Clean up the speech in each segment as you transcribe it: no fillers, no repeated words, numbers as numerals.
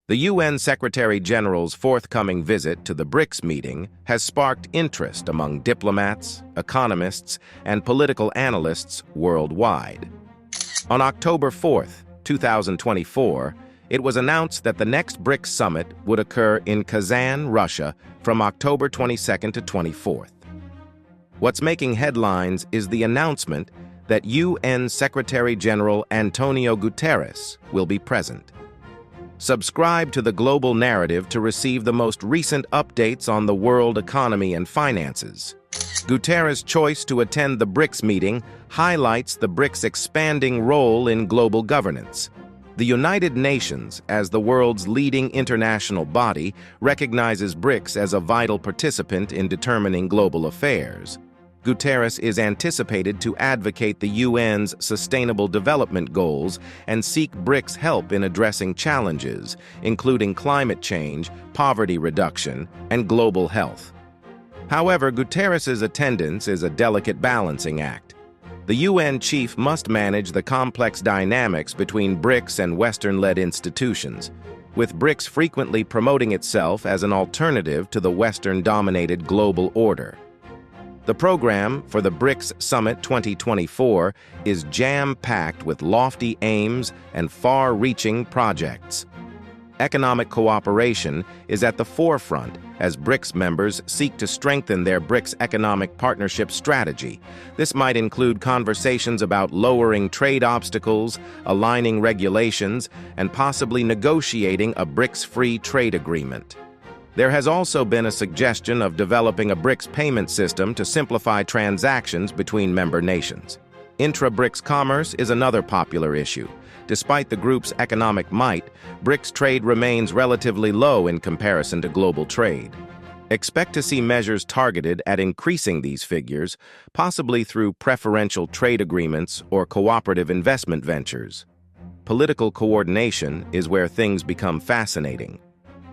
The UN Secretary-General's forthcoming visit to the BRICS meeting has sparked interest among diplomats, economists, and political analysts worldwide. On October 4, 2024, it was announced that the next BRICS Summit would occur in Kazan, Russia, from October 22nd to 24th. What's making headlines is the announcement that UN Secretary-General Antonio Guterres will be present. Subscribe to the Global Narrative to receive the most recent updates on the world economy and finances. Guterres' choice to attend the BRICS meeting highlights the BRICS' expanding role in global governance. The United Nations, as the world's leading international body, recognizes BRICS as a vital participant in determining global affairs. Guterres is anticipated to advocate the UN's Sustainable Development Goals and seek BRICS' help in addressing challenges, including climate change, poverty reduction, and global health. However, Guterres' attendance is a delicate balancing act. The UN chief must manage the complex dynamics between BRICS and Western-led institutions, with BRICS frequently promoting itself as an alternative to the Western-dominated global order. The program for the BRICS Summit 2024 is jam-packed with lofty aims and far-reaching projects. Economic cooperation is at the forefront as BRICS members seek to strengthen their BRICS economic partnership strategy. This might include conversations about lowering trade obstacles, aligning regulations, and possibly negotiating a BRICS-free trade agreement. There has also been a suggestion of developing a BRICS payment system to simplify transactions between member nations. Intra-BRICS commerce is another popular issue. Despite the group's economic might, BRICS trade remains relatively low in comparison to global trade. Expect to see measures targeted at increasing these figures, possibly through preferential trade agreements or cooperative investment ventures. Political coordination is where things become fascinating.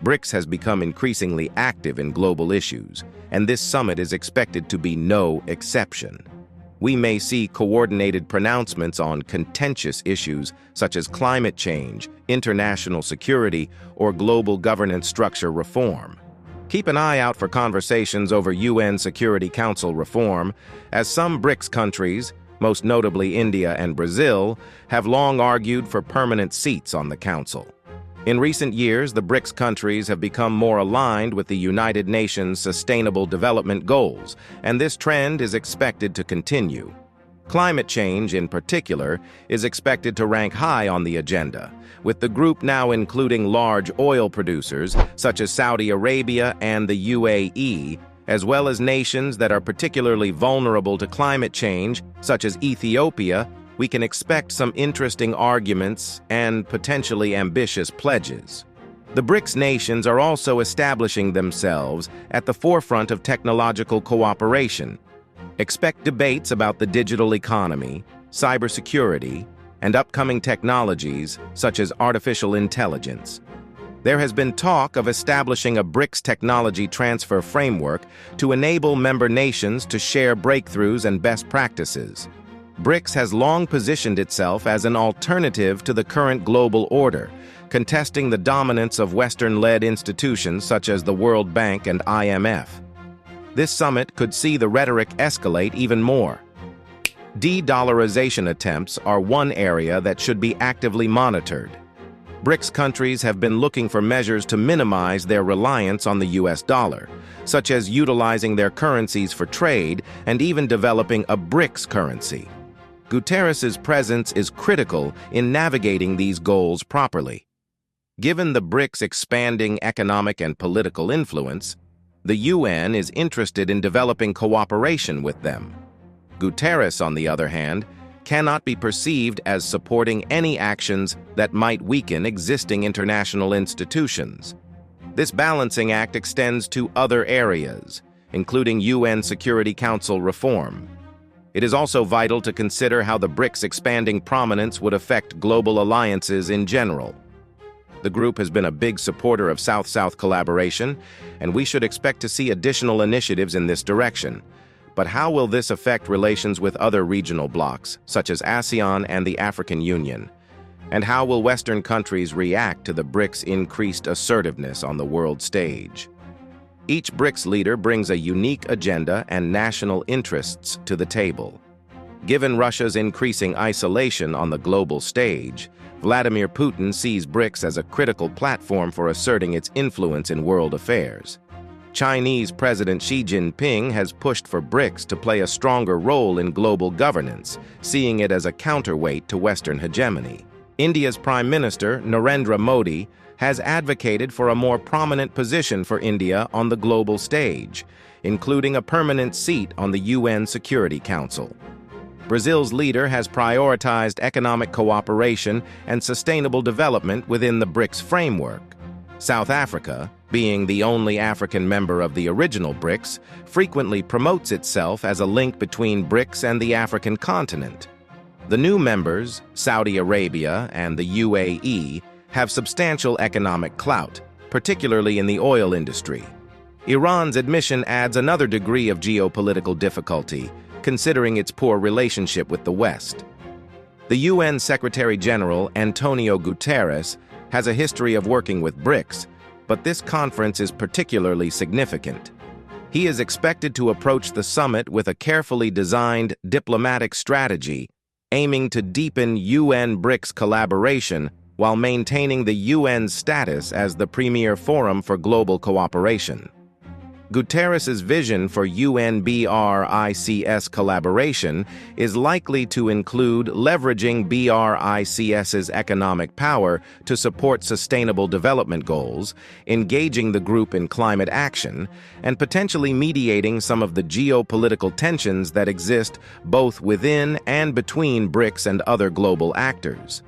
BRICS has become increasingly active in global issues, and this summit is expected to be no exception. We may see coordinated pronouncements on contentious issues such as climate change, international security, or global governance structure reform. Keep an eye out for conversations over UN Security Council reform, as some BRICS countries, most notably India and Brazil, have long argued for permanent seats on the Council. In recent years, the BRICS countries have become more aligned with the United Nations Sustainable Development Goals, and this trend is expected to continue. Climate change, in particular, is expected to rank high on the agenda, with the group now including large oil producers such as Saudi Arabia and the UAE, as well as nations that are particularly vulnerable to climate change, such as Ethiopia. We can expect some interesting arguments and potentially ambitious pledges. The BRICS nations are also establishing themselves at the forefront of technological cooperation. Expect debates about the digital economy, cybersecurity, and upcoming technologies such as artificial intelligence. There has been talk of establishing a BRICS technology transfer framework to enable member nations to share breakthroughs and best practices. BRICS has long positioned itself as an alternative to the current global order, contesting the dominance of Western-led institutions such as the World Bank and IMF. This summit could see the rhetoric escalate even more. De-dollarization attempts are one area that should be actively monitored. BRICS countries have been looking for measures to minimize their reliance on the US dollar, such as utilizing their currencies for trade and even developing a BRICS currency. Guterres' presence is critical in navigating these goals properly. Given the BRICS' expanding economic and political influence, the UN is interested in developing cooperation with them. Guterres, on the other hand, cannot be perceived as supporting any actions that might weaken existing international institutions. This balancing act extends to other areas, including UN Security Council reform. It is also vital to consider how the BRICS' expanding prominence would affect global alliances in general. The group has been a big supporter of South-South collaboration, and we should expect to see additional initiatives in this direction. But how will this affect relations with other regional blocs, such as ASEAN and the African Union? And how will Western countries react to the BRICS' increased assertiveness on the world stage? Each BRICS leader brings a unique agenda and national interests to the table. Given Russia's increasing isolation on the global stage, Vladimir Putin sees BRICS as a critical platform for asserting its influence in world affairs. Chinese President Xi Jinping has pushed for BRICS to play a stronger role in global governance, seeing it as a counterweight to Western hegemony. India's Prime Minister, Narendra Modi, has advocated for a more prominent position for India on the global stage, including a permanent seat on the UN Security Council. Brazil's leader has prioritized economic cooperation and sustainable development within the BRICS framework. South Africa, being the only African member of the original BRICS, frequently promotes itself as a link between BRICS and the African continent. The new members, Saudi Arabia and the UAE, have substantial economic clout, particularly in the oil industry. Iran's admission adds another degree of geopolitical difficulty, considering its poor relationship with the West. The UN Secretary-General, Antonio Guterres, has a history of working with BRICS, but this conference is particularly significant. He is expected to approach the summit with a carefully designed diplomatic strategy, aiming to deepen UN-BRICS collaboration while maintaining the UN's status as the premier forum for global cooperation. Guterres' vision for UN-BRICS collaboration is likely to include leveraging BRICS's economic power to support sustainable development goals, engaging the group in climate action, and potentially mediating some of the geopolitical tensions that exist both within and between BRICS and other global actors.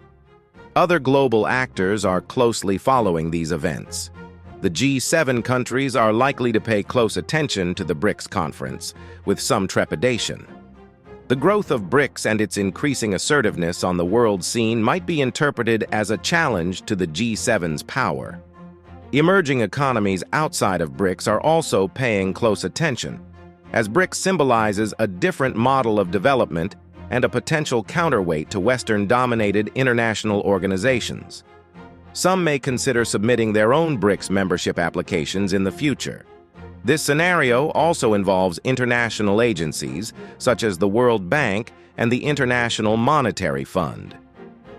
Other global actors are closely following these events. The G7 countries are likely to pay close attention to the BRICS conference, with some trepidation. The growth of BRICS and its increasing assertiveness on the world scene might be interpreted as a challenge to the G7's power. Emerging economies outside of BRICS are also paying close attention, as BRICS symbolizes a different model of development and a potential counterweight to Western-dominated international organizations. Some may consider submitting their own BRICS membership applications in the future. This scenario also involves international agencies, such as the World Bank and the International Monetary Fund.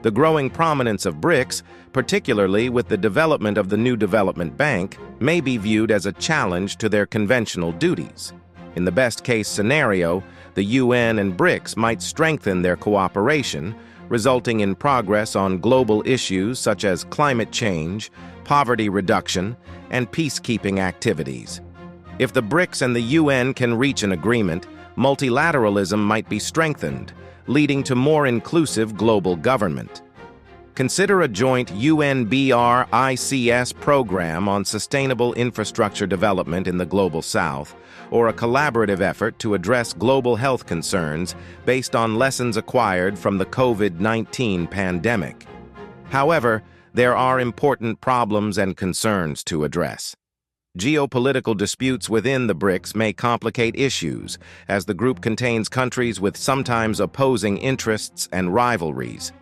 The growing prominence of BRICS, particularly with the development of the new development bank, may be viewed as a challenge to their conventional duties. In the best-case scenario, the UN and BRICS might strengthen their cooperation, resulting in progress on global issues such as climate change, poverty reduction, and peacekeeping activities. If the BRICS and the UN can reach an agreement, multilateralism might be strengthened, leading to more inclusive global government. Consider a joint UN-BRICS program on sustainable infrastructure development in the Global South, or a collaborative effort to address global health concerns based on lessons acquired from the COVID-19 pandemic. However, there are important problems and concerns to address. Geopolitical disputes within the BRICS may complicate issues, as the group contains countries with sometimes opposing interests and rivalries.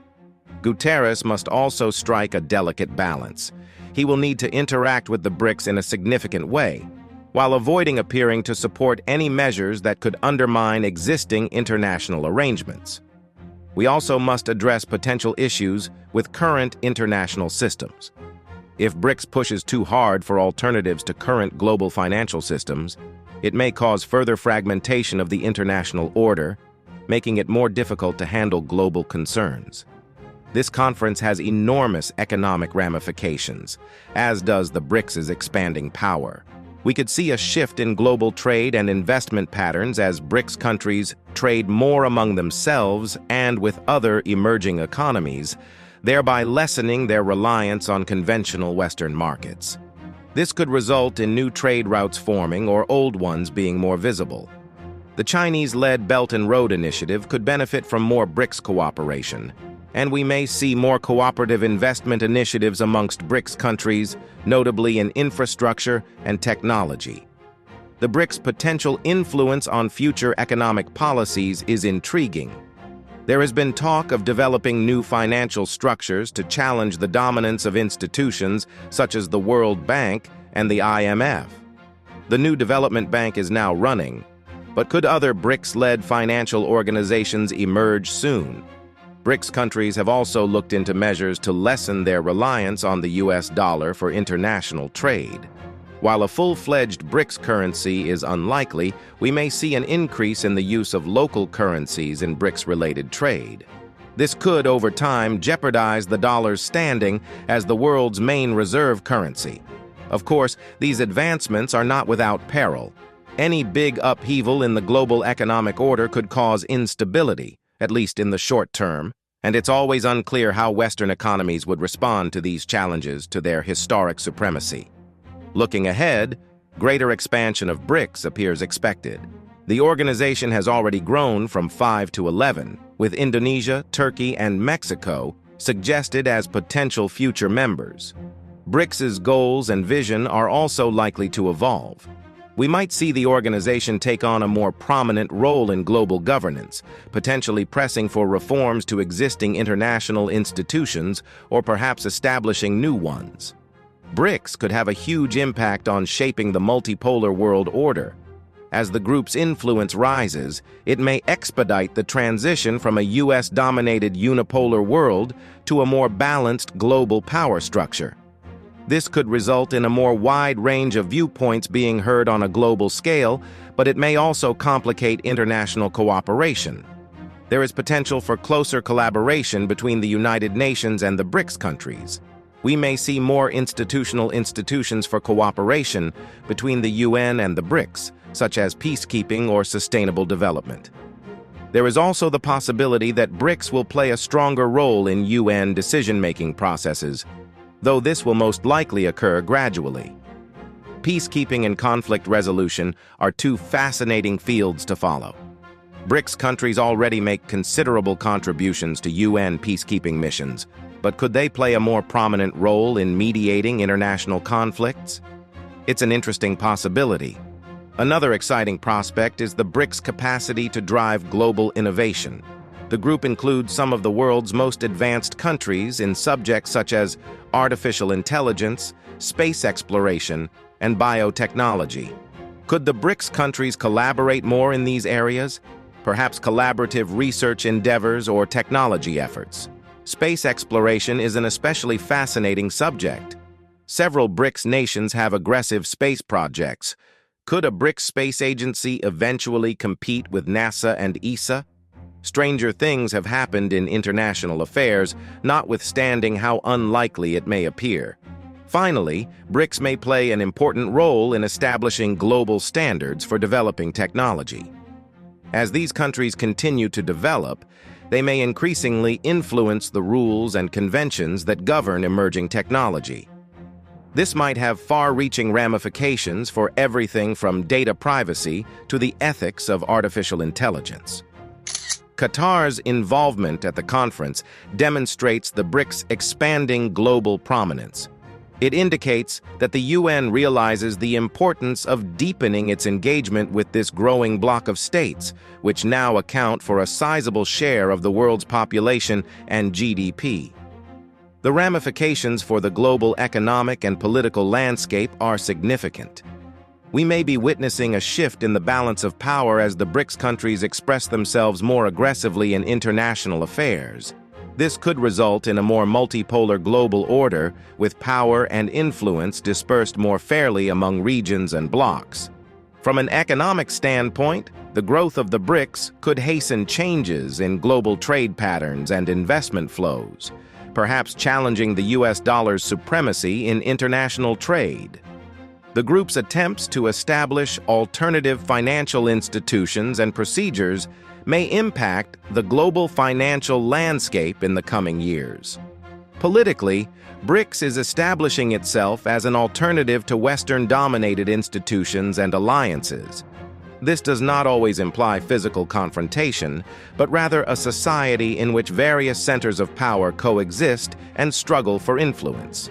Guterres must also strike a delicate balance. He will need to interact with the BRICS in a significant way, while avoiding appearing to support any measures that could undermine existing international arrangements. We also must address potential issues with current international systems. If BRICS pushes too hard for alternatives to current global financial systems, it may cause further fragmentation of the international order, making it more difficult to handle global concerns. This conference has enormous economic ramifications, as does the BRICS's expanding power. We could see a shift in global trade and investment patterns as BRICS countries trade more among themselves and with other emerging economies, thereby lessening their reliance on conventional Western markets. This could result in new trade routes forming or old ones being more visible. The Chinese-led Belt and Road Initiative could benefit from more BRICS cooperation, and we may see more cooperative investment initiatives amongst BRICS countries, notably in infrastructure and technology. The BRICS' potential influence on future economic policies is intriguing. There has been talk of developing new financial structures to challenge the dominance of institutions such as the World Bank and the IMF. The new development bank is now running, but could other BRICS-led financial organizations emerge soon? BRICS countries have also looked into measures to lessen their reliance on the US dollar for international trade. While a full-fledged BRICS currency is unlikely, we may see an increase in the use of local currencies in BRICS-related trade. This could, over time, jeopardize the dollar's standing as the world's main reserve currency. Of course, these advancements are not without peril. Any big upheaval in the global economic order could cause instability, at least in the short term, and it's always unclear how Western economies would respond to these challenges to their historic supremacy. Looking ahead, greater expansion of BRICS appears expected. The organization has already grown from 5 to 11, with Indonesia, Turkey, and Mexico suggested as potential future members. BRICS's goals and vision are also likely to evolve. We might see the organization take on a more prominent role in global governance, potentially pressing for reforms to existing international institutions or perhaps establishing new ones. BRICS could have a huge impact on shaping the multipolar world order. As the group's influence rises, it may expedite the transition from a US-dominated unipolar world to a more balanced global power structure. This could result in a more wide range of viewpoints being heard on a global scale, but it may also complicate international cooperation. There is potential for closer collaboration between the United Nations and the BRICS countries. We may see more institutions for cooperation between the UN and the BRICS, such as peacekeeping or sustainable development. There is also the possibility that BRICS will play a stronger role in UN decision-making processes, though this will most likely occur gradually. Peacekeeping and conflict resolution are two fascinating fields to follow. BRICS countries already make considerable contributions to UN peacekeeping missions, but could they play a more prominent role in mediating international conflicts? It's an interesting possibility. Another exciting prospect is the BRICS' capacity to drive global innovation. The group includes some of the world's most advanced countries in subjects such as artificial intelligence, space exploration, and biotechnology. Could the BRICS countries collaborate more in these areas? Perhaps collaborative research endeavors or technology efforts. Space exploration is an especially fascinating subject. Several BRICS nations have aggressive space projects. Could a BRICS space agency eventually compete with NASA and ESA? Stranger things have happened in international affairs, notwithstanding how unlikely it may appear. Finally, BRICS may play an important role in establishing global standards for developing technology. As these countries continue to develop, they may increasingly influence the rules and conventions that govern emerging technology. This might have far-reaching ramifications for everything from data privacy to the ethics of artificial intelligence. Qatar's involvement at the conference demonstrates the BRICS' expanding global prominence. It indicates that the UN realizes the importance of deepening its engagement with this growing bloc of states, which now account for a sizable share of the world's population and GDP. The ramifications for the global economic and political landscape are significant. We may be witnessing a shift in the balance of power as the BRICS countries express themselves more aggressively in international affairs. This could result in a more multipolar global order, with power and influence dispersed more fairly among regions and blocs. From an economic standpoint, the growth of the BRICS could hasten changes in global trade patterns and investment flows, perhaps challenging the US dollar's supremacy in international trade. The group's attempts to establish alternative financial institutions and procedures may impact the global financial landscape in the coming years. Politically, BRICS is establishing itself as an alternative to Western-dominated institutions and alliances. This does not always imply physical confrontation, but rather a society in which various centers of power coexist and struggle for influence.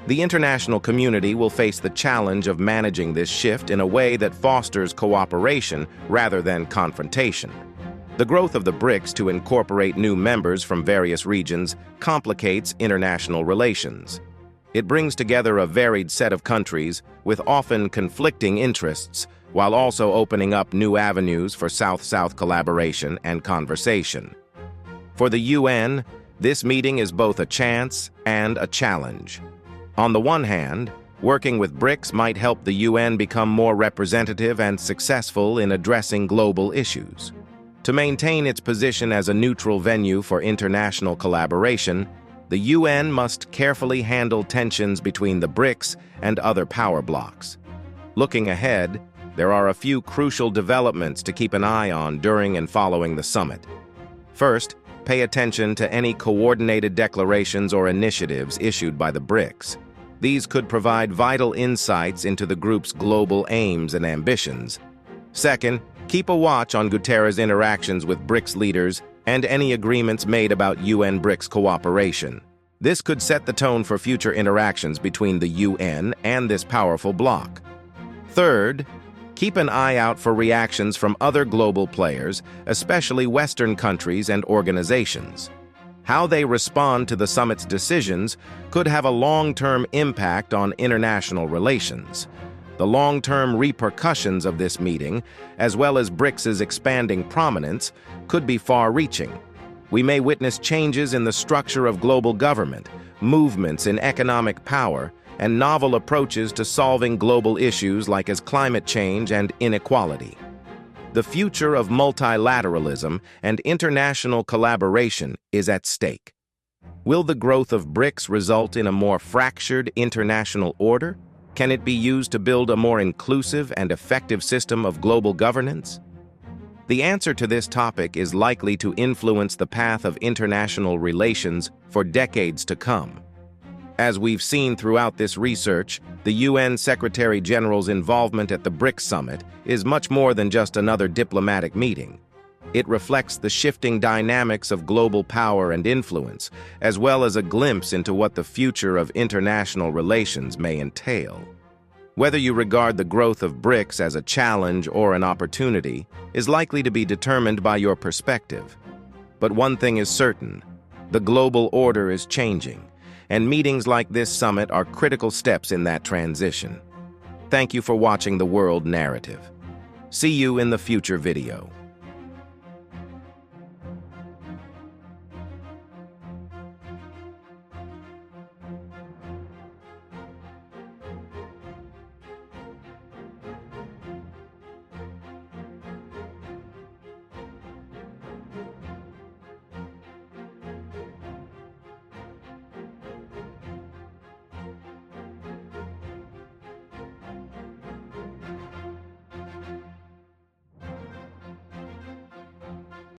The international community will face the challenge of managing this shift in a way that fosters cooperation rather than confrontation. The growth of the BRICS to incorporate new members from various regions complicates international relations. It brings together a varied set of countries with often conflicting interests, while also opening up new avenues for South-South collaboration and conversation. For the UN, this meeting is both a chance and a challenge. On the one hand, working with BRICS might help the UN become more representative and successful in addressing global issues. To maintain its position as a neutral venue for international collaboration, the UN must carefully handle tensions between the BRICS and other power blocs. Looking ahead, there are a few crucial developments to keep an eye on during and following the summit. First, pay attention to any coordinated declarations or initiatives issued by the BRICS. These could provide vital insights into the group's global aims and ambitions. Second, keep a watch on Guterres' interactions with BRICS leaders and any agreements made about UN-BRICS cooperation. This could set the tone for future interactions between the UN and this powerful bloc. Third, keep an eye out for reactions from other global players, especially Western countries and organizations. How they respond to the summit's decisions could have a long-term impact on international relations. The long-term repercussions of this meeting, as well as BRICS's expanding prominence, could be far-reaching. We may witness changes in the structure of global government, movements in economic power, and novel approaches to solving global issues like as climate change and inequality. The future of multilateralism and international collaboration is at stake. Will the growth of BRICS result in a more fractured international order? Can it be used to build a more inclusive and effective system of global governance? The answer to this topic is likely to influence the path of international relations for decades to come. As we've seen throughout this research, the UN Secretary-General's involvement at the BRICS Summit is much more than just another diplomatic meeting. It reflects the shifting dynamics of global power and influence, as well as a glimpse into what the future of international relations may entail. Whether you regard the growth of BRICS as a challenge or an opportunity is likely to be determined by your perspective. But one thing is certain: the global order is changing, and meetings like this summit are critical steps in that transition. Thank you for watching The World Narrative. See you in the future video.